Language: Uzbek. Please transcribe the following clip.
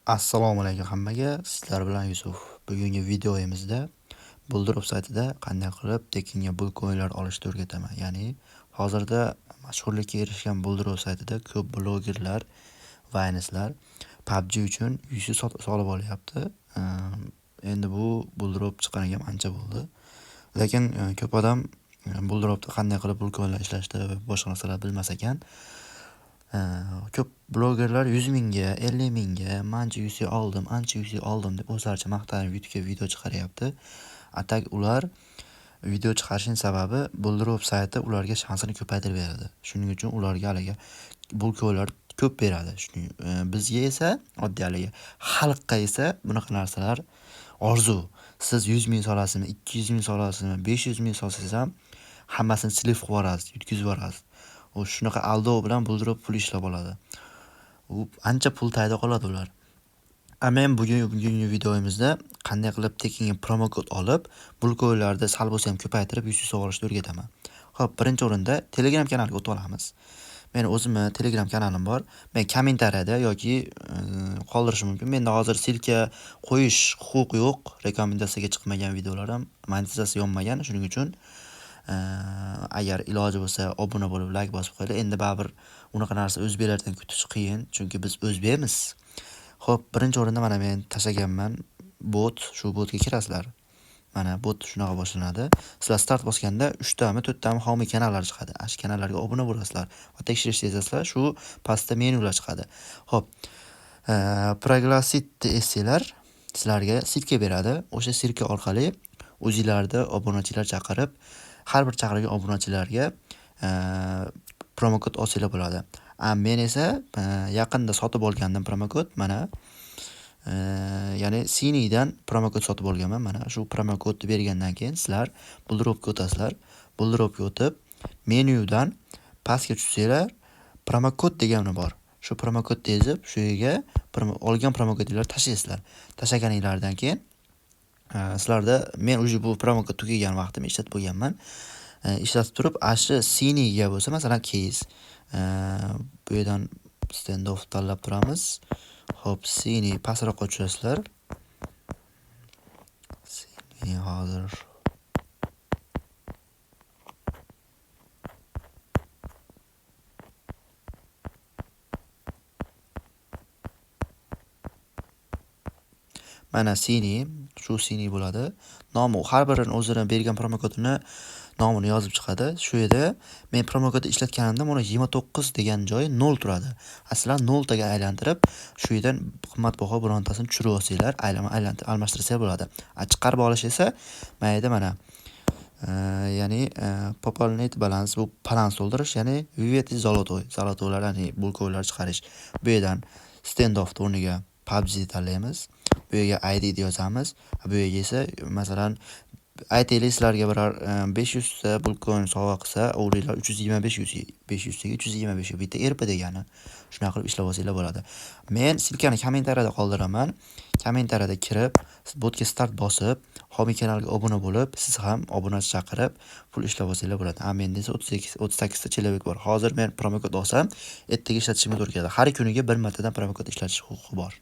Assalomu alaykum hammaga. Sizlar bilan Yusuf. Bugungi videoyimizda Buldrop saytida qanday qilib tekinga pul coinlar olishni o'rgataman. Ya'ni hozirda mashhurlikka erishgan Buldrop saytida ko'p blogerlar va aynislar PUBG uchun UC solib olyapti. Endi bu Buldrop chiqqaniga ancha bo'ldi. Lekin ko'p odam Buldropda qanday qilib pul coinlar ishlashni va boshqa narsalar bilmas ekan. Ko'p blogerlar 100 mingga, 50 mingga mancha UC oldim, ancha UC oldim deb o'zlaricha maqtanib YouTube'ga video chiqaryapti. Atak ular video chiqarishning sababi Buldrop sayti ularga shansini ko'paytirib beradi. Shuning uchun ularga haligi pul coinlar ko'p beradi. Shuning bizga esa oddiy haligi xalqqa esa bunaqa narsalar orzu. Siz 100 ming solasizmi, 200 ming solasizmi, 500 ming solsangiz ham hammasini silib qo'yib yuborasiz, yutkazib yuborasiz. U shunaqa aldov bilan Buldrop pul ishlab oladi. U ancha pul tayda qoladi ular. Men bugungi videoyimizda qanday qilib tekinga promo kod olib, pul coinlarni sal bo'lsa ham ko'paytirib yuz olishni o'rgataman. Xo'p, birinchi o'rinda Telegram kanaliga o'tib olamiz. Men o'zimni Telegram kanalim bor. Men kommentariyada yoki qoldirishim mumkin. Menda hozir silka qo'yish huquqi yo'q. Rekomendatsiyaga chiqmagan videolarim monetizatsiya yonmagan. Shuning uchun agar iloji bo'lsa obuna bo'lib, like bosib qo'yinglar. Endi baribir unaqa narsa o'zbeklardan kutish qiyin, chunki biz o'zbekmiz. Xo'p, birinchi o'rinda mana men tashlaganman bot, shu botga kirasizlar. Mana bot shunaqa boshlanadi. Sizlar start bosganda 3 tami, 4 tami homiy kanallar chiqadi. Ash kanallarga obuna bo'lasizlar va tekshirishni yozasizlar, shu pastda menyular chiqadi. Xo'p, Proglassit essalar sizlarga silka beradi. O'sha silka orqali o'zingizlarda obunachilar chaqirib, har bir chaqirgan obunachilarga promo kod olsanglar bo'ladi. Men esa yaqinda sotib olgandim promo kod. Mana ya'ni Sinidan promo kod sotib olganman. Mana shu promo kodni bergandan keyin sizlar Buldropga o'tasizlar. Buldropga o'tib, menyudan pastga tushsanglar, promo kod degani bor. Shu promo kodni yozib, shu yerga olgan promo kodinglarni tashlaysizlar. Tashlaganinglardan keyin sizlarda men уже bu promo kod tugagan vaqtimda ishlatib qo'yganman. Ishlatib turib, ashi siniga bo'lsa, masalan, case bu yerdan standoff tanlab turamiz. Xo'p, sini pastroqqa tushasizlar. Sini hozir mana sini, shu sini bo'ladi. Nomi har birining o'zining bergan promo kodini nomini yozib chiqadi. Shu yerda men promo kodni ishlatganimda mana 29 degan joyi 0 turadi. Aslan 0 taga aylantirib, shu yerdan qimmatbaho birontasini tushirib olsanglar, almashtirsa bo'ladi. Chiqarib olish esa mayda mana ya'ni poполнить balans, bu balans to'ldirish, ya'ni вывести zolotoylar, ya'ni pul coinlar chiqarish. Bu yerdan standoff o'rniga PUBG tanlaymiz. Bu yerga ID yozamiz. Bu yerga esa masalan aytaylik sizlarga biror 500 ta pul coin sovg'a qilsa, o'g'lilar 325 UC, 500 taga 325 bitta ERP degani. Shunaqa qilib ishlab olsanglar bo'ladi. Men silkani kommentariyada qoldiraman. Kommentariyada kirib, botga start bosib, homiy kanalga obuna bo'lib, siz ham obunachi chaqirib, pul ishlab olsanglar bo'ladi. Menda esa 38 ta человек bor. Hozir men promo kod olsam, ertaga ishlatishimga to'g'ri keladi. Har kuniga bir martadan promo kod ishlatish huquqi bor.